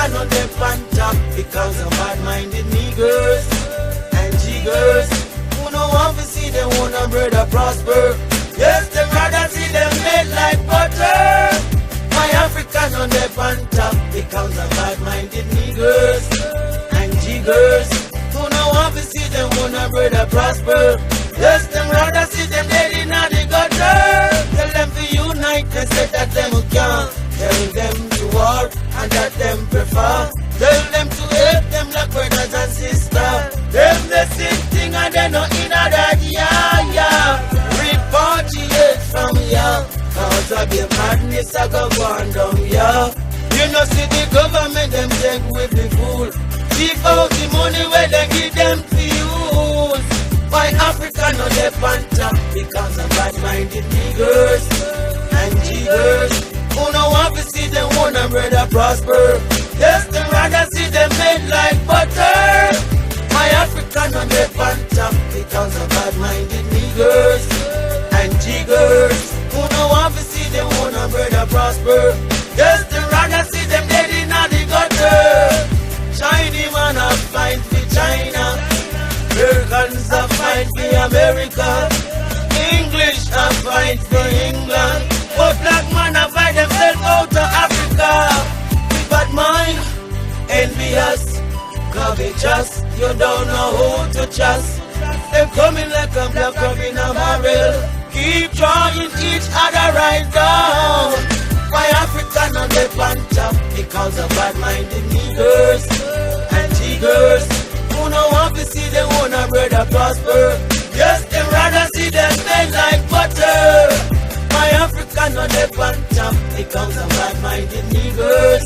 Africa no left on top because of bad-minded niggers and jiggers who no want to see them wanna brother prosper. Yes, them rather see them made like butter. My Africa no left on top because of bad-minded niggers and jiggers who no want to see them wanna brother prosper. Yes, them rather see them dead in the gutter. Tell them to unite, they say that them can't. Tell them to war and that them prefer. Tell them to help them like brothers and sisters. Them the same thing and they not in a that yeah. Repatriate from ya, cause of the madness I go on down ya. You know see the government them take with the fool. Keep out the money where they give them to use. Why Africa no left on top because of bad-minded niggers and jiggers who no want to see them wanna brother prosper. Yes, them rather see them made like butter. My Africa no left on top because of bad-minded niggers and jiggers who no want to see them wanna brother prosper. Yes, them rather see them dead in the gutter. Chinese man a fight for China, Americans a fight for America, English a fight for England, but black man a fight themselves out of Africa. With bad mind, envious, covetous, you don't know who to trust. They coming like a black crab in a barrel, keep drawing each other right down. Why Africa no left on top because of bad-minded niggers and jiggers who no want to see them wanna brother prosper. Yes, them rather see them made like butter. My Africa no left on top because of bad-minded niggers